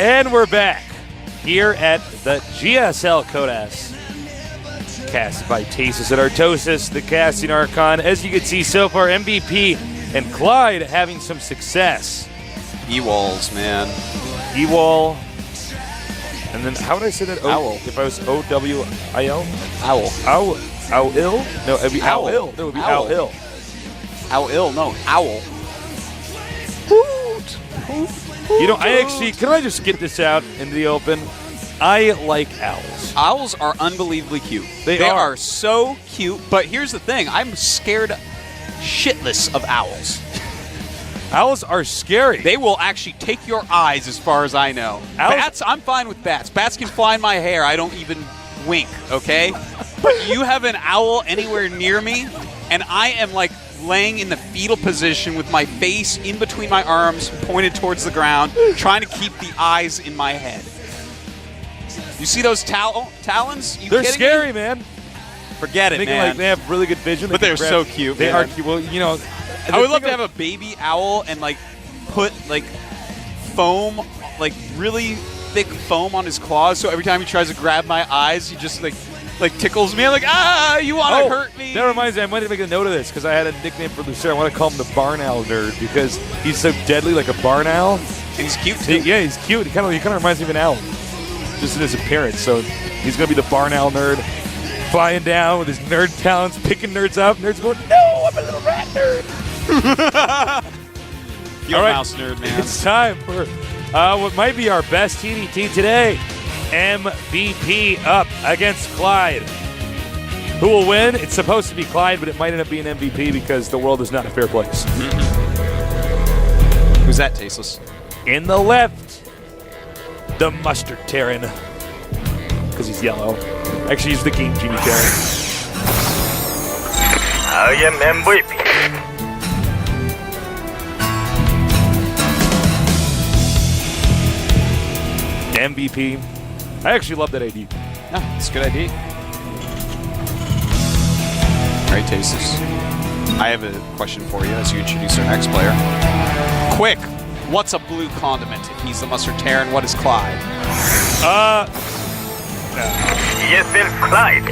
And we're back here at the GSL Codas. Cast by Tasis and Artosis, the casting Archon. As you can see so far, MVP and Clide having some success. E-walls, man. E-wall. And then, how would I say that? Owl. If I was O-W-I-L? Owl. Owl. Owl-ill? No, it would be Owl. Owl-ill. It would be Owl. Owl-ill. Owl-ill, no. Owl. You know, can I just get this out into the open? I like owls. Owls are unbelievably cute. They are so cute, but here's the thing. I'm scared shitless of owls. Owls are scary. They will actually take your eyes as far as I know. Bats, I'm fine with bats. Bats can fly in my hair. I don't even wink, okay? But you have an owl anywhere near me, and I am like laying in the fetal position with my face in between my arms, pointed towards the ground, trying to keep the eyes in my head. You see those talons? They're scary, man. Forget it, man. Like they have really good vision. But they're so cute, They man. are cute. Well, you know, I would love to have a baby owl and like put like foam, like really thick foam on his claws, so every time he tries to grab my eyes, he just like tickles me. I'm like, you want to hurt me? That reminds me, I might make a note of this because I had a nickname for Lucero. I want to call him the Barn Owl Nerd because he's so deadly like a barn owl. And he's cute too. Yeah, he's cute. He kind of reminds me of an owl, just in his appearance. So he's gonna be the Barn Owl Nerd, flying down with his nerd talents, picking nerds up. Nerds going, no, I'm a little rat nerd. You're a mouse nerd, man. It's time for what might be our best TDT today. MVP up against Clide. Who will win? It's supposed to be Clide, but it might end up being MVP because the world is not a fair place. Who's that, Tasteless? In the left, the Mustard Terran. Because he's yellow. Actually, he's the King Genie Terran. I am MVP. MVP. I actually love that ID. Yeah, it's a good ID. All right, Tasteless. I have a question for you as you introduce our next player. Quick, what's a blue condiment? If he's the Mustard Terran, what is Clide? GSL Clide.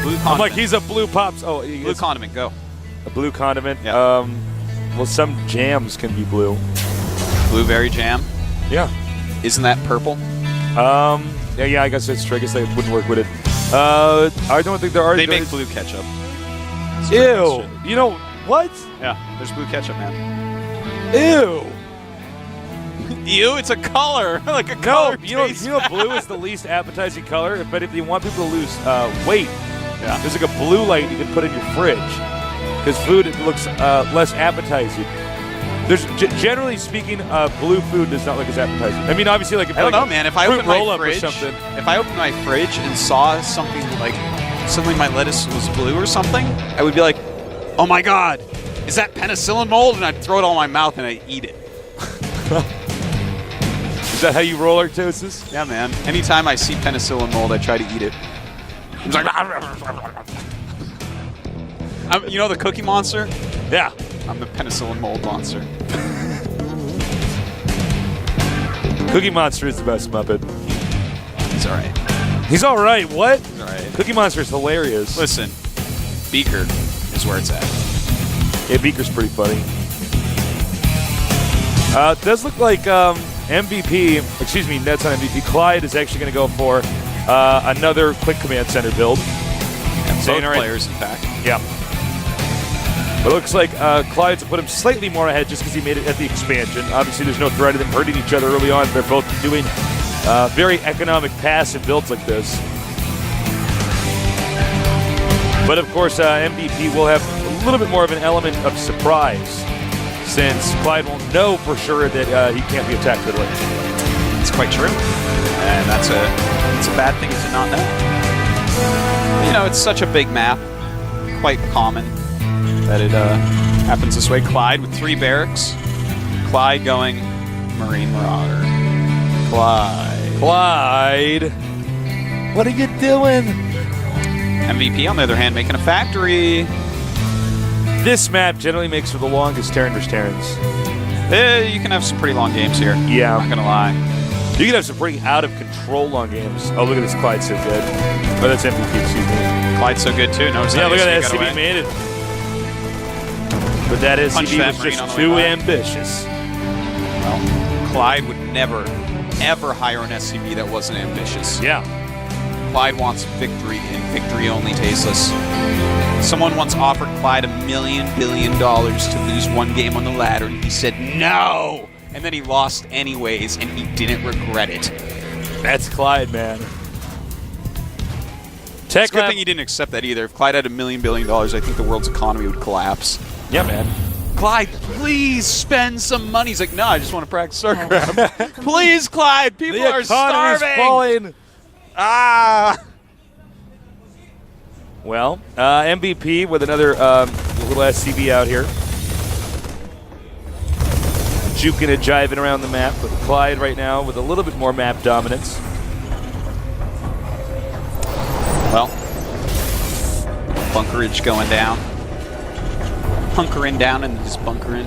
Blue condiment. I'm like, he's a blue pops. Oh, blue condiment, go. A blue condiment. Yeah. Well, some jams can be blue. Blueberry jam. Yeah. Isn't that purple? Yeah, I guess that's true. I guess they wouldn't work with it. I don't think there are. They make blue ketchup. Ew. You know what? Yeah, there's blue ketchup, man. Ew. Ew, it's a color. Like a color. You know, blue is the least appetizing color, but if you want people to lose weight, there's like a blue light you can put in your fridge because food looks less appetizing. There's generally speaking, blue food does not look as appetizing. I mean, obviously, like if I don't know, man. If I opened my fridge, if I opened my fridge and saw something like suddenly my lettuce was blue or something, I would be like, "Oh my God, is that penicillin mold?" And I'd throw it all in my mouth and I'd eat it. Is that how you roll, Artosis? Yeah, man. Anytime I see penicillin mold, I try to eat it. I'm like, you know the Cookie Monster? Yeah. I'm the penicillin mold monster. Cookie Monster is the best Muppet. He's all right. He's all right. What? He's all right. Cookie Monster is hilarious. Listen, Beaker is where it's at. Yeah, Beaker's pretty funny. It does look like MVP, excuse me, Ned's on MVP. Clide is actually going to go for another quick command center build. And both players, in fact. Yeah. But it looks like Clide's put him slightly more ahead just because he made it at the expansion. Obviously, there's no threat of them hurting each other early on. They're both doing very economic passive builds like this. But of course, MVP will have a little bit more of an element of surprise since Clide won't know for sure that he can't be attacked with it. It's quite true. And it's a bad thing to not know. You know, it's such a big map. Quite common that it happens this way. Clide with 3 barracks. Clide going Marine Marauder. Clyde. What are you doing? MVP, on the other hand, making a factory. This map generally makes for the longest Terran vs. Terrans. You can have some pretty long games here. Yeah. I'm not going to lie. You can have some pretty out-of-control long games. Oh, look at this Clide, so good. Oh, that's MVP, excuse me. Clyde's so good, too. Notice Yeah, look at that got SCV away. made it. But that Punch SCV that was Marine just on the too way by. ambitious. Well, Clyde would never, ever hire an SCV that wasn't ambitious. Yeah. Clyde wants victory, and victory only tasteless. Someone once offered Clyde $1 billion to lose one game on the ladder, and he said no! And then he lost anyways, and he didn't regret it. That's Clide, man. It's a good thing he didn't accept that either. If Clyde had $1 billion, I think the world's economy would collapse. Yeah, man. Clyde, please spend some money. He's like, no, I just want to practice Starcraft. Please, Clyde, people The are economy's starving. falling. Ah! Well, MVP with another little SCV out here. Juking and jiving around the map, but Clide right now with a little bit more map dominance. Well, bunkerage going down. Hunkering down and just bunkering.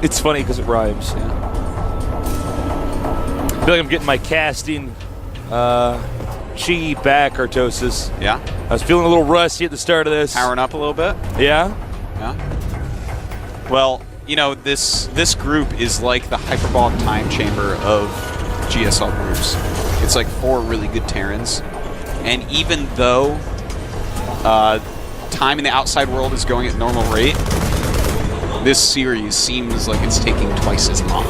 It's funny because it rhymes. Yeah. I feel like I'm getting my casting chi back, Artosis. Yeah. I was feeling a little rusty at the start of this. Powering up a little bit. Yeah? Yeah. Well, you know, this group is like the hyperbolic time chamber of GSL groups. It's like 4 really good Terrans. And even though time in the outside world is going at normal rate, this series seems like it's taking twice as long.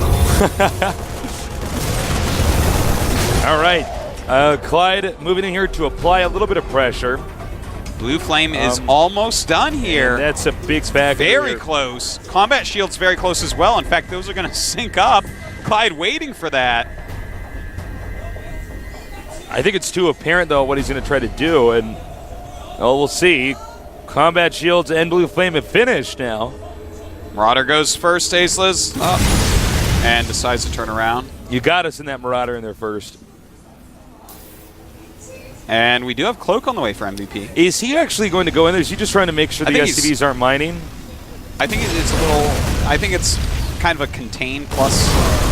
All right. Clide moving in here to apply a little bit of pressure. Blue Flame is almost done here. That's a big spec. Very close. Combat Shield's very close as well. In fact, those are going to sync up. Clyde waiting for that. I think it's too apparent, though, what he's going to try to do, and we'll see. Combat Shields and Blue Flame have finished now. Marauder goes first, Tasteless. And decides to turn around. You got us in that Marauder in there first. And we do have Cloak on the way for MVP. Is he actually going to go in there? Is he just trying to make sure the SCVs aren't mining? I think it's a little... I think it's kind of a contain plus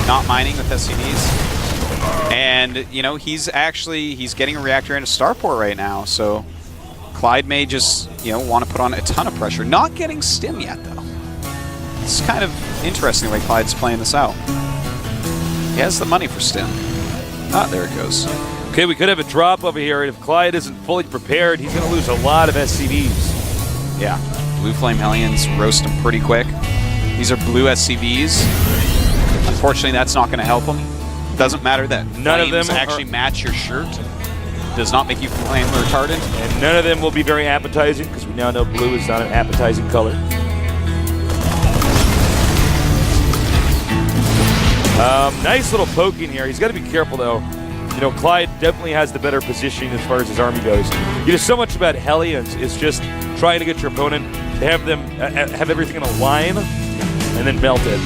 not mining with SCVs. And, you know, he's getting a reactor into Starport right now, so Clyde may just, you know, want to put on a ton of pressure. Not getting stim yet, though. It's kind of interesting the way Clyde's playing this out. He has the money for stim. Ah, there it goes. Okay, we could have a drop over here, and if Clide isn't fully prepared, he's going to lose a lot of SCVs. Yeah, Blue Flame Hellions roast him pretty quick. These are blue SCVs. Unfortunately, that's not going to help him. Doesn't matter that none of them actually match your shirt. Does not make you flame retardant. And none of them will be very appetizing, because we now know blue is not an appetizing color. Nice little poking here. He's got to be careful, though. You know, Clide definitely has the better positioning as far as his army goes. You know, so much about Hellions is just trying to get your opponent to have them have everything in a line and then melt it.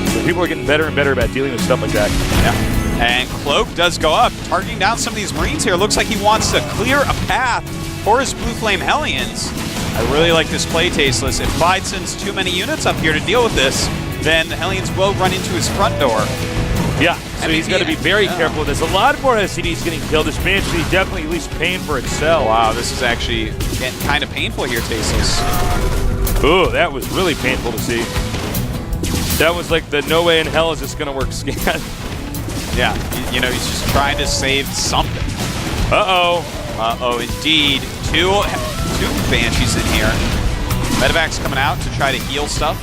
So people are getting better and better about dealing with stuff like that. Yeah. And Cloak does go up, targeting down some of these Marines here. Looks like he wants to clear a path for his Blue Flame Hellions. I really like this play, Tasteless. If Clyde sends too many units up here to deal with this, then the Hellions will run into his front door. Yeah, so he's got to be very careful with this. A lot more SCVs getting killed. This Banshee definitely at least paying for itself. Wow, this is actually getting kind of painful here, Tasteless. Ooh, that was really painful to see. That was like the no way in hell is this going to work scan. Yeah, you know, he's just trying to save something. Uh-oh. Uh-oh, indeed. Two Banshees in here. Medevac's coming out to try to heal stuff.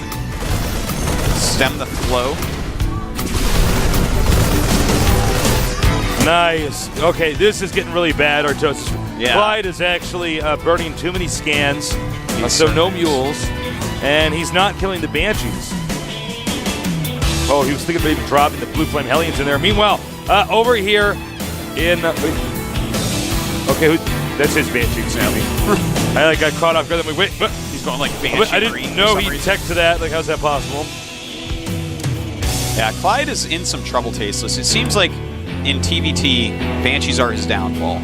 Stem the flow. Nice. Okay, this is getting really bad, Artosis. Yeah. Clide is actually burning too many scans, so no mules, and he's not killing the Banshees. Oh, he was thinking about even dropping the Blue Flame Hellions in there. Meanwhile, over here in... okay, that's his Banshee example. I got caught off guard. I'm like, wait, but he's going like Banshee. I didn't know he tech to that. Like, how's that possible? Yeah, Clyde is in some trouble, Tasteless. It seems like in TVT, Banshees are his downfall.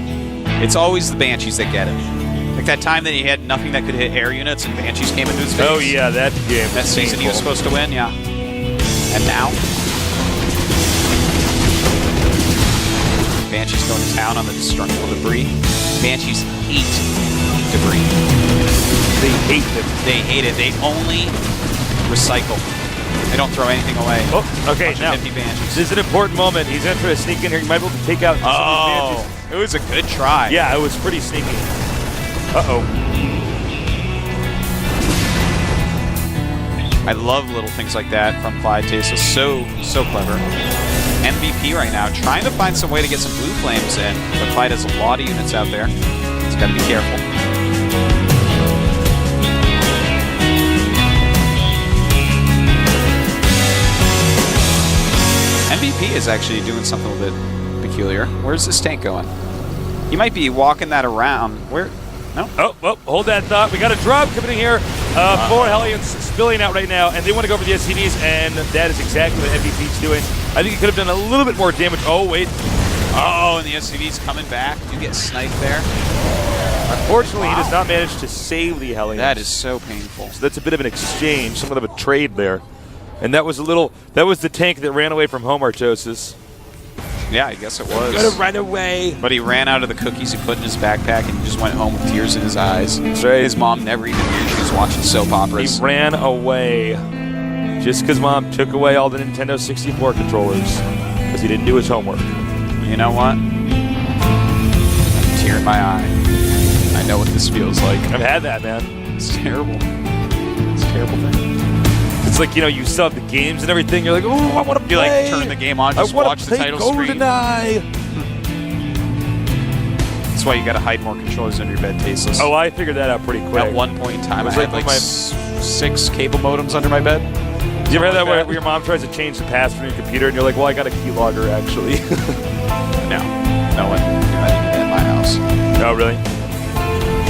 It's always the Banshees that get him. Like that time that he had nothing that could hit air units and Banshees came into his face. Oh, yeah, that game. That season he was supposed to win, yeah. And now? Banshees going to town on the destructible debris. Banshees hate debris. They hate it. They hate it. They only recycle. They don't throw anything away. Oh, okay, now, empty Banshees. this is an important moment. He's going to try to sneak in here. He might be able to take out some of these Banshees. It was a good try. Yeah, it was pretty sneaky. Uh-oh. I love little things like that from Clide Tasteless. So clever. MVP right now, trying to find some way to get some blue flames in, but Clide has a lot of units out there. He's got to be careful. MVP is actually doing something a little bit peculiar. Where's this tank going? He might be walking that around. Where? No? Oh, hold that thought. We got a drop coming in here. 4 Hellions spilling out right now, and they want to go for the SCVs, and that is exactly what MVP's doing. I think he could have done a little bit more damage. Oh, wait. Oh, and the SCV's coming back. You get sniped there. Unfortunately, he does not manage to save the Hellions. That is so painful. So that's a bit of an exchange, somewhat of a trade there. And that was the tank that ran away from Homartosis. Yeah, I guess it was. Gotta run away. But he ran out of the cookies he put in his backpack and he just went home with tears in his eyes. That's right. His mom never even knew she was watching soap operas. He ran away just because Mom took away all the Nintendo 64 controllers because he didn't do his homework. You know what? Tear in my eye. I know what this feels like. I've had that, man. It's terrible. It's a terrible thing. It's like, you still have the games and everything. You're like, oh, I want to play. You like turn the game on, just watch the title screen. That's why you got to hide more controllers under your bed, Tasteless. Oh, I figured that out pretty quick. At one point in time, I had like my 6 cable modems under my bed. Do you ever have that where your mom tries to change the password on your computer and you're like, well, I got a keylogger, actually? No one did that in my house. Oh, really?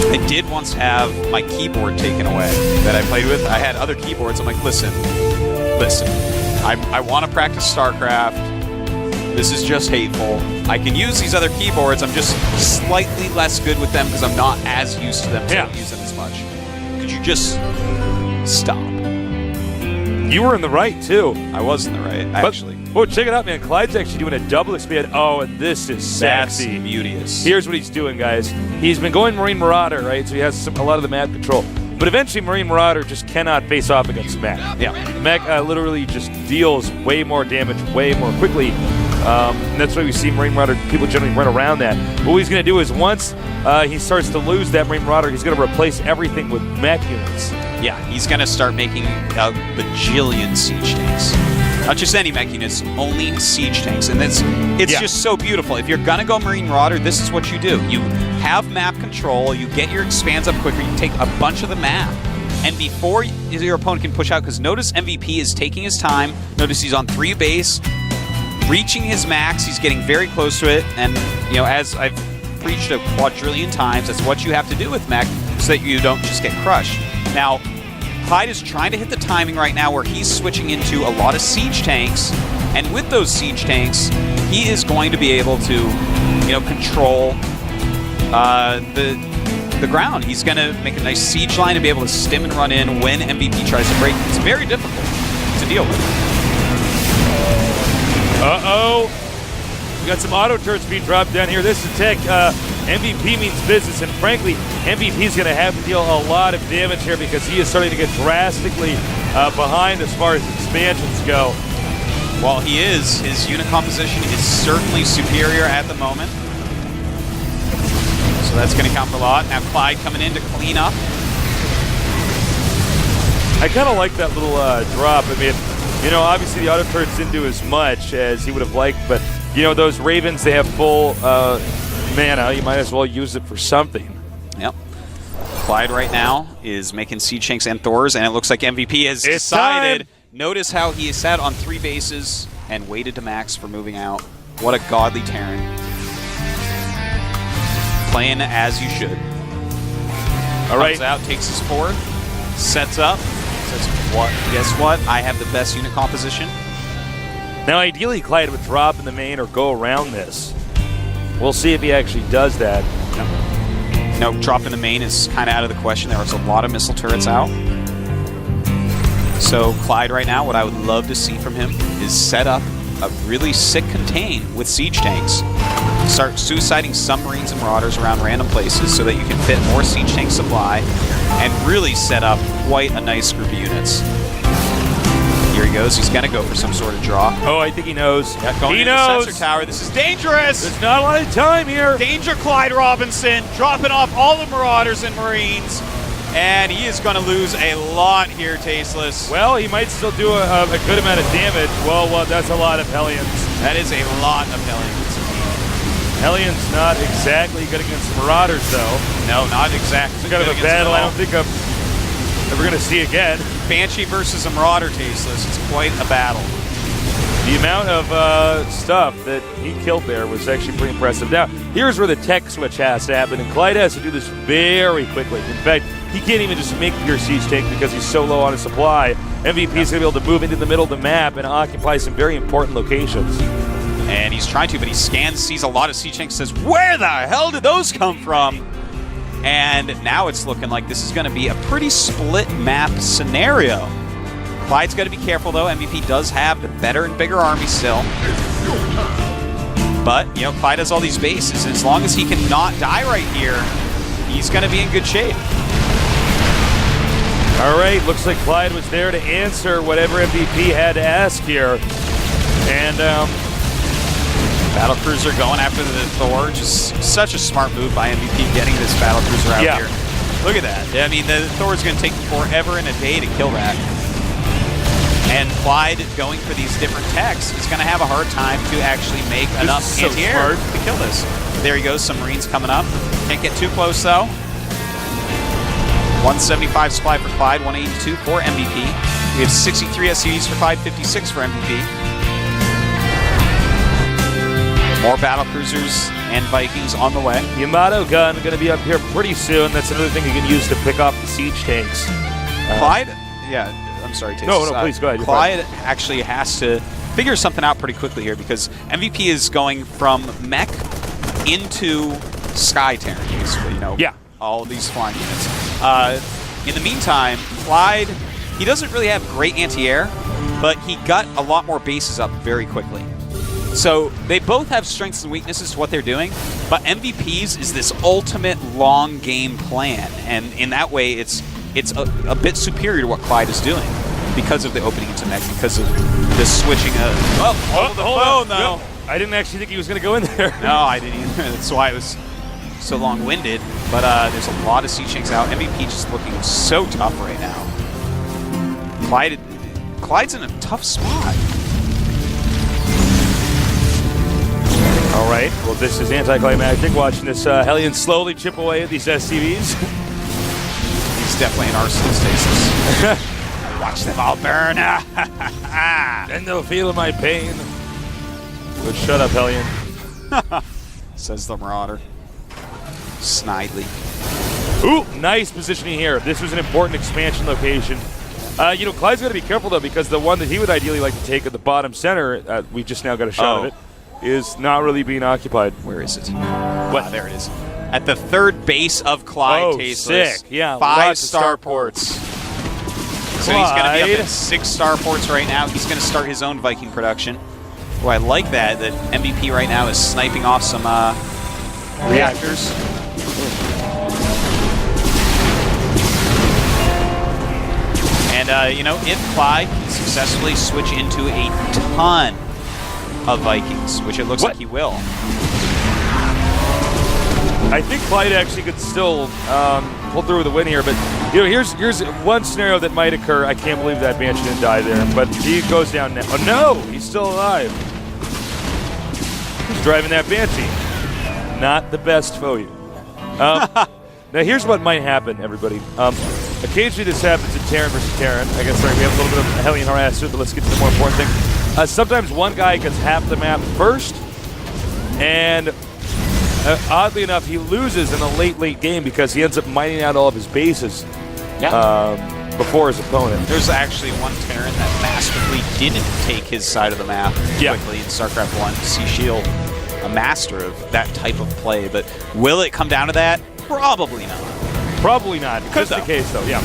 I did once have my keyboard taken away that I played with. I had other keyboards. I'm like, listen. I want to practice Starcraft. This is just hateful. I can use these other keyboards. I'm just slightly less good with them because I'm not as used to them, so I don't use them as much. Could you just stop? You were in the right, too. I was in the right, actually. Oh, check it out, man. Clyde's actually doing a double expand. Oh, and this is sexy. That's beauteous. Here's what he's doing, guys. He's been going Marine Marauder, right? So he has a lot of the map control. But eventually, Marine Marauder just cannot face off against Mech. Yeah. Mech literally just deals way more damage way more quickly. And that's why we see Marine Marauder, people generally run around that. But what he's going to do is once he starts to lose that Marine Marauder, he's going to replace everything with Mech units. Yeah, he's going to start making a bajillion siege tanks. Not just any mech units, only siege tanks. And it's just so beautiful. If you're going to go Marine Marauder, this is what you do. You have map control, you get your expands up quicker, you take a bunch of the map. And before your opponent can push out, because notice MVP is taking his time. Notice he's on 3 base, reaching his max. He's getting very close to it. And, as I've preached a quadrillion times, that's what you have to do with mech so that you don't just get crushed. Now, Clide is trying to hit the timing right now where he's switching into a lot of siege tanks, and with those siege tanks, he is going to be able to, control the ground. He's going to make a nice siege line to be able to stim and run in when MVP tries to break. It's very difficult to deal with. Uh-oh. We got some auto turrets being dropped down here. This is tech. MVP means business, and frankly, MVP is going to have to deal a lot of damage here because he is starting to get drastically behind as far as expansions go. Well, he is. His unit composition is certainly superior at the moment. So that's going to count for a lot. Now Clide coming in to clean up. I kind of like that little drop. I mean, obviously the auto turrets didn't do as much as he would have liked, but, those Ravens, they have full mana. You might as well use it for something. Yep. Clide right now is making siege tanks and Thors, and it looks like MVP has decided. Time. Notice how he sat on 3 bases and waited to max for moving out. What a godly Terran. Playing as you should. All right. Comes out, takes his 4th, sets up, says, "What? Guess what? I have the best unit composition." Now, ideally, Clide would drop in the main or go around this. We'll see if he actually does that. No, drop in the main is kind of out of the question. There was a lot of missile turrets out. So Clide right now, what I would love to see from him is set up a really sick contain with siege tanks. Start suiciding some Marines and Marauders around random places so that you can fit more siege tank supply and really set up quite a nice group of units. Here he goes. He's going to go for some sort of draw. Oh, I think he knows. Yeah, going into the sensor tower. This is dangerous. There's not a lot of time here. Danger Clyde Robinson dropping off all the Marauders and Marines. And he is going to lose a lot here, Tasteless. Well, he might still do a good amount of damage. Well, that's a lot of Hellions. That is a lot of Hellions. Hellions not exactly good against Marauders, though. No, not exactly. It's kind of a battle I don't think I'm ever going to see again. Banshee versus a Marauder, Tasteless. It's quite a battle. The amount of stuff that he killed there was actually pretty impressive. Now, here's where the tech switch has to happen, and Clide has to do this very quickly. In fact, he can't even just make pure siege tank because he's so low on his supply. MVP is going to be able to move into the middle of the map and occupy some very important locations. And he's trying to, but he scans, sees a lot of siege tanks, says, where the hell did those come from? And now it's looking like this is going to be a pretty split map scenario. Clyde's got to be careful, though. MVP does have the better and bigger army still. But, you know, Clide has all these bases, and as long as he can not die right here, he's going to be in good shape. All right, looks like Clide was there to answer whatever MVP had to ask here. And Battlecruiser going after the Thor. Just such a smart move by MVP getting this Battlecruiser out here. Look at that. I mean, the Thor's going to take forever and a day to kill that. And Clyde going for these different techs is going to have a hard time to actually make enough anti-air to kill this. There he goes, some Marines coming up. Can't get too close, though. 175 supply for Clyde, 182 for MVP. We have 63 SCVs for Clyde, 56 for MVP. More battlecruisers and Vikings on the way. Yamato gun going to be up here pretty soon. That's another thing you can use to pick off the siege tanks. Clyde, yeah, I'm sorry, Taste. No, please go ahead. Clyde actually has to figure something out pretty quickly here because MVP is going from mech into Sky Terran, basically, you know. Yeah. All these flying units. In the meantime, Clyde, he doesn't really have great anti-air, but he got a lot more bases up very quickly. So they both have strengths and weaknesses to what they're doing, but MVP's is this ultimate long game plan, and in that way, it's a bit superior to what Clyde is doing because of the opening into mech, because of the switching of. Oh, the phone though. No, I didn't actually think he was going to go in there. No, I didn't either. That's why it was so long-winded. But there's a lot of siege tanks out. MVP just looking so tough right now. Clyde's in a tough spot. All right. Well, this is anticlimactic. Watching this Hellion slowly chip away at these SCVs. He's definitely an arsonist stasis. Watch them all burn. Then they'll feel my pain. But shut up, Hellion. Says the Marauder. Snidely. Ooh, nice positioning here. This was an important expansion location. You know, Clyde's got to be careful, though, because the one that he would ideally like to take at the bottom center, we just now got a shot of it, is not really being occupied. Where is it? What? There it is. At the third base of Clyde, Tasteless. Sick. Yeah, 5 lots of starports. So he's going to be up at 6 starports right now. He's going to start his own Viking production. Oh, I like that MVP right now is sniping off some reactors. And, you know, if Clyde can successfully switch into a ton of Vikings, which it looks like he will. I think Clide actually could still pull through with a win here, but you know, here's one scenario that might occur. I can't believe that Banshee didn't die there, but he goes down now. Oh no, he's still alive. He's driving that Banshee. Not the best for you. Now here's what might happen, everybody. Occasionally this happens in Terran versus Terran. I guess we have a little bit of Hellion harassment, but let's get to the more important thing. Sometimes one guy gets half the map first, and oddly enough, he loses in a late game because he ends up mining out all of his bases before his opponent. There's actually one Terran that masterfully didn't take his side of the map quickly in StarCraft 1. Sea Shield, a master of that type of play, but will it come down to that? Probably not. Probably not. Just the case, though. Yeah.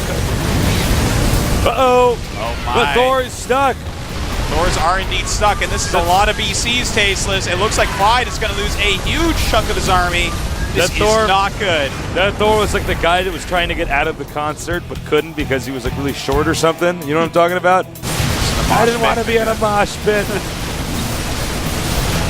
Uh-oh. Oh, my. The Thor is stuck. Thors are indeed stuck, and this is a lot of BCs, Tasteless. It looks like Clide is going to lose a huge chunk of his army. This is not good. That Thor was like the guy that was trying to get out of the concert but couldn't because he was like really short or something. You know what I'm talking about? I didn't want to be in a mosh pit.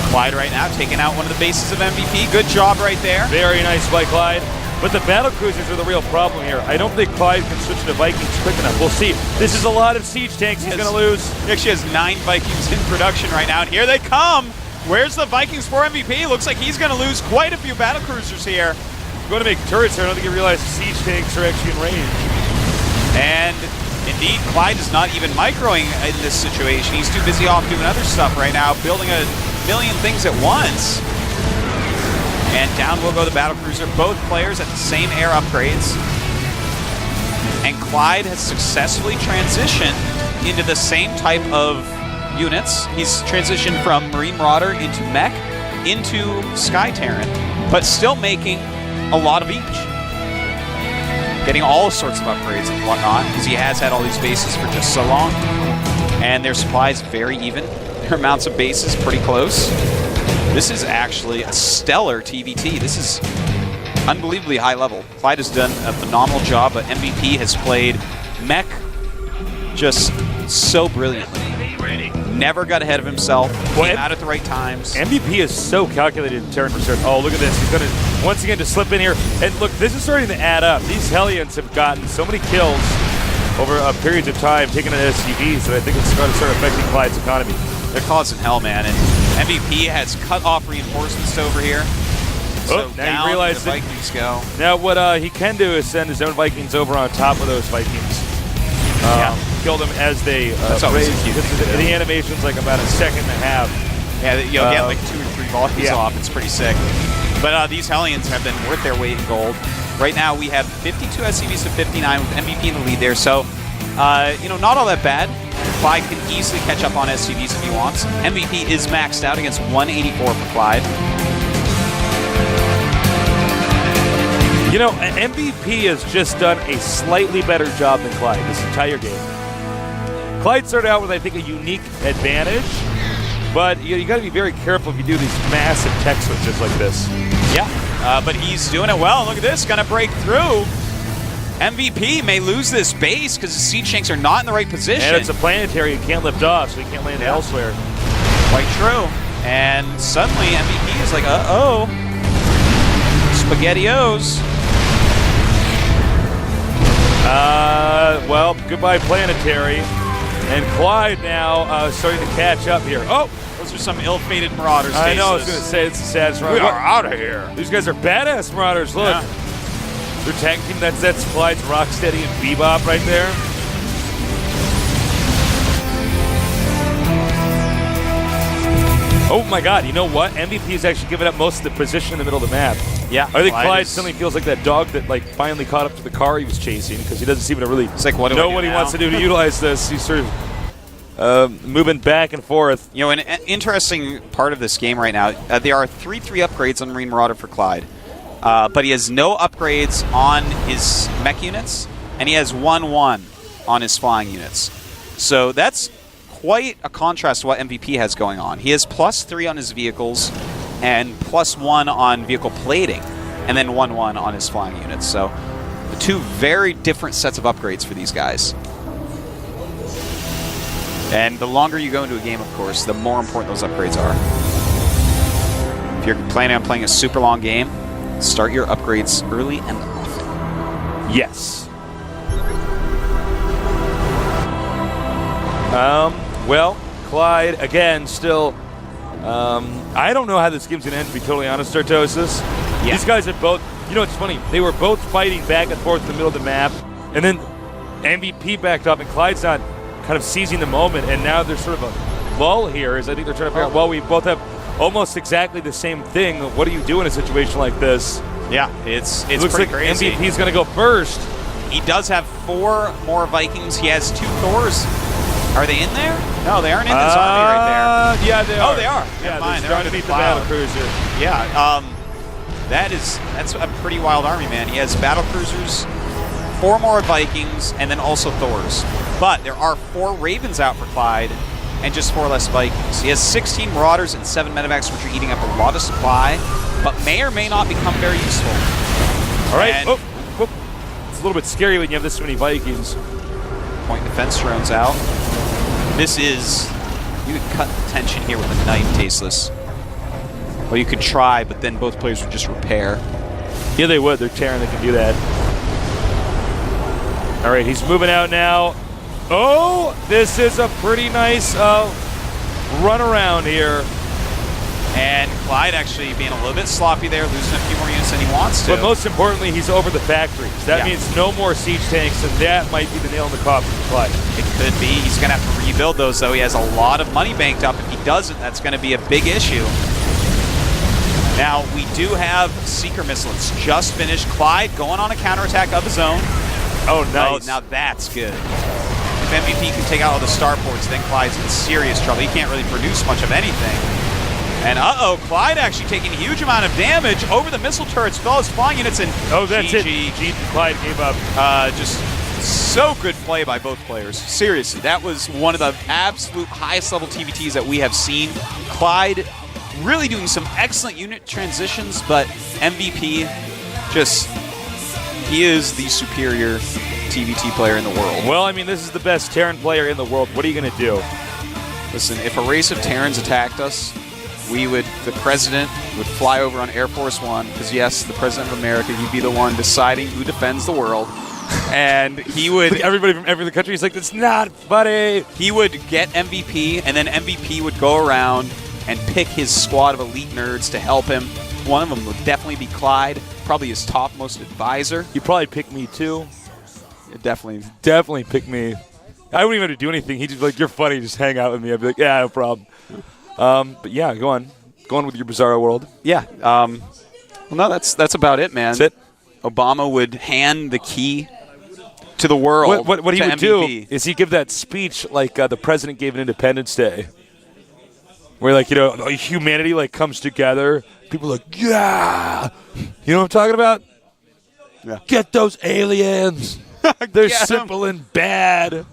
Clide right now taking out one of the bases of MVP. Good job right there. Very nice by Clide. But the battle cruisers are the real problem here. I don't think Clide can switch to Vikings quick enough. We'll see. This is a lot of siege tanks he's going to lose. He actually has 9 Vikings in production right now, and here they come. Where's the Vikings for MVP? Looks like he's going to lose quite a few battle cruisers here. Going to make turrets here. I don't think he realized siege tanks are actually in range. And indeed, Clide is not even microing in this situation. He's too busy off doing other stuff right now, building a million things at once. And down will go the battlecruiser. Both players at the same air upgrades. And Clide has successfully transitioned into the same type of units. He's transitioned from Marine Marauder into Mech, into Sky Terran, but still making a lot of each. Getting all sorts of upgrades and whatnot, because he has had all these bases for just so long. And their supplies very even. Their amounts of bases pretty close. This is actually a stellar TVT. This is unbelievably high level. Clide has done a phenomenal job, but MVP has played Mech just so brilliantly. Never got ahead of himself. Came out at the right times. MVP is so calculated in Terran research. Oh, look at this. He's going to, once again, just slip in here. And look, this is starting to add up. These Hellions have gotten so many kills over periods of time, taking an SCVs, that I think it's going to start affecting Clyde's economy. They're causing hell, man. And MVP has cut off reinforcements over here. So now you realize the Vikings go. Now what he can do is send his own Vikings over on top of those Vikings. Kill them as they raise. The animation's like about a second and a half. Yeah, you'll get like 2 or 3 volumes off. It's pretty sick. But these Hellions have been worth their weight in gold. Right now we have 52 SCVs to 59 with MVP in the lead there. So, not all that bad. Clide can easily catch up on SCVs if he wants. MVP is maxed out against 184 for Clide. You know, MVP has just done a slightly better job than Clide this entire game. Clide started out with, I think, a unique advantage, but you got to be very careful if you do these massive tech switches like this. Yeah, but he's doing it well. Look at this, gonna break through. MVP may lose this base because the siege tanks are not in the right position. And it's a planetary, it can't lift off, so he can't land elsewhere. Quite true. And suddenly MVP is like, uh-oh. SpaghettiOs. Well, goodbye planetary. And Clide now starting to catch up here. Oh! Those are some ill-fated Marauders. I know, I was going to say, it's the saddest Marauder. We are out of here. These guys are badass Marauders, look. Yeah. They're tag team, that's Clyde's Rocksteady and Bebop right there. Oh my god, you know what? MVP is actually giving up most of the position in the middle of the map. Yeah. I think Clide suddenly feels like that dog that like finally caught up to the car he was chasing because he doesn't seem to really know what he wants to do to utilize this. He's sort of moving back and forth. You know, an interesting part of this game right now, there are 3-3 upgrades on Marine Marauder for Clide. But he has no upgrades on his mech units, and he has 1-1 on his flying units. So that's quite a contrast to what MVP has going on. He has +3 on his vehicles, and +1 on vehicle plating, and then 1-1 on his flying units. So the 2 very different sets of upgrades for these guys. And the longer you go into a game, of course, the more important those upgrades are. If you're planning on playing a super long game, start your upgrades early and often. Yes. Well, Clide, again, still, I don't know how this game's going to end, to be totally honest, Startosis. Yeah. These guys are both, you know, it's funny, they were both fighting back and forth in the middle of the map, and then MVP backed up, and Clyde's not kind of seizing the moment, and now there's sort of a lull here, as I think they're trying to figure out, well, we both have almost exactly the same thing. What do you do in a situation like this? Yeah, it's looks pretty like crazy. MVP's going to go first. He does have 4 more Vikings. He has 2 Thors. Are they in there? No, they aren't in this army right there. Yeah, they are. Oh, they are. Yeah, fine. They're underneath the battlecruiser. Yeah, that's a pretty wild army, man. He has battlecruisers, 4 more Vikings, and then also Thors. But there are 4 Ravens out for Clide, and just 4 less Vikings. He has 16 Marauders and 7 Medivacs, which are eating up a lot of supply, but may or may not become very useful. All right. It's a little bit scary when you have this many Vikings. Point defense drones out. This is... You could cut the tension here with a knife, Tasteless. Well, you could try, but then both players would just repair. Yeah, they would. They're Terran. They can do that. All right, he's moving out now. Oh, this is a pretty nice run around here. And Clide actually being a little bit sloppy there, losing a few more units than he wants to. But most importantly, he's over the factories. That means no more siege tanks, and that might be the nail in the coffin for Clide. It could be. He's going to have to rebuild those, though. He has a lot of money banked up. If he doesn't, that's going to be a big issue. Now, we do have Seeker Missile. It's just finished. Clide going on a counterattack of his own. Oh, nice. Oh, now that's good. If MVP can take out all the starports, then Clyde's in serious trouble. He can't really produce much of anything. And uh-oh, Clide actually taking a huge amount of damage over the missile turrets, fellas, flying units, and that's it. Clide gave up. Just so good play by both players. Seriously, that was one of the absolute highest level TVTs that we have seen. Clide really doing some excellent unit transitions, but MVP he is the superior TVT player in the world. Well, I mean, this is the best Terran player in the world. What are you going to do? Listen, if a race of Terrans attacked us, the president would fly over on Air Force One, because yes, the president of America, he'd be the one deciding who defends the world. And he would... Everybody from every country is like, that's not funny. He would get MVP, and then MVP would go around and pick his squad of elite nerds to help him. One of them would definitely be Clide, probably his topmost advisor. He'd probably pick me too. Definitely pick me. I wouldn't even have to do anything. He'd just be like, you're funny, just hang out with me. I'd be like, yeah, no problem. But yeah, go on with your Bizarro world. Yeah. Well, no, that's about it, man. That's it. Obama would hand the key to the world. What he would MVP. do is he'd give that speech like the president gave on Independence Day, where humanity comes together. People are like, yeah, you know what I'm talking about? Yeah. Get those aliens. They're simple and bad.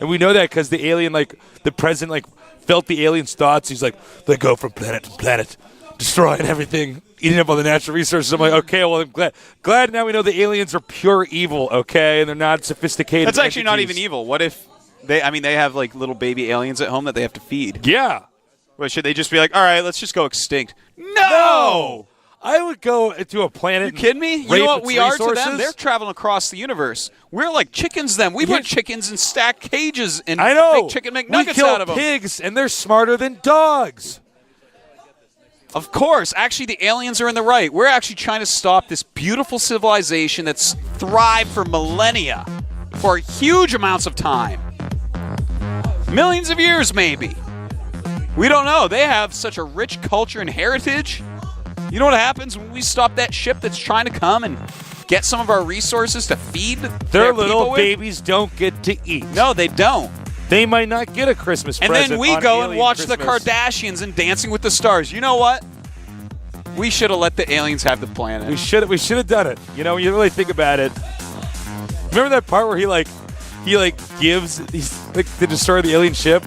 And we know that because the alien, the president, felt the aliens' thoughts. He's like, they go from planet to planet, destroying everything, eating up all the natural resources. I'm like, okay, well, I'm glad now we know the aliens are pure evil, okay, and they're not sophisticated. That's actually not even evil. What if they have little baby aliens at home that they have to feed? Yeah. Well, should they just be like, all right, let's just go extinct? No! I would go to a planet. You kidding me? You know what we are to them? They're traveling across the universe. We're like chickens to them. We put chickens in stacked cages and make chicken McNuggets out of them. We kill pigs, and they're smarter than dogs. Of course. Actually, the aliens are in the right. We're actually trying to stop this beautiful civilization that's thrived for millennia, for huge amounts of time. Millions of years, maybe. We don't know. They have such a rich culture and heritage. You know what happens when we stop that ship that's trying to come and get some of our resources to feed their little babies don't get to eat. No, they don't. They might not get a Christmas present. And then we go and watch Christmas. the Kardashians and Dancing with the Stars. You know what? We should have let the aliens have the planet. We should have done it. You know, when you really think about it. Remember that part where he gives to destroy the alien ship?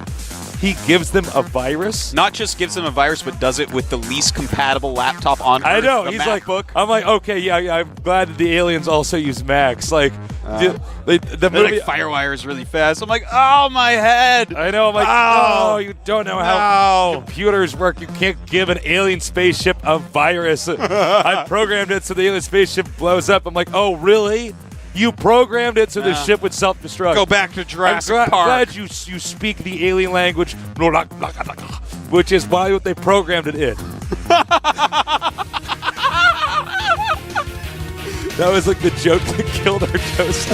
He gives them a virus. Not just gives them a virus, but does it with the least compatible laptop on Earth. I know. The He's MacBook. I'm like, okay, yeah, I'm glad that the aliens also use Macs. The movie Firewire really fast. I'm like, oh, my head. I know. I'm like, oh, you don't know how computers work. You can't give an alien spaceship a virus. I programmed it so the alien spaceship blows up. I'm like, oh, really? You programmed it so the ship would self-destruct. Go back to Jurassic Park. I'm glad you speak the alien language, which is why they programmed it in. That was like the joke that killed our toast.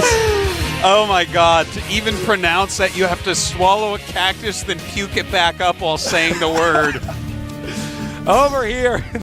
Oh my God. To even pronounce that, you have to swallow a cactus, then puke it back up while saying the word. Over here.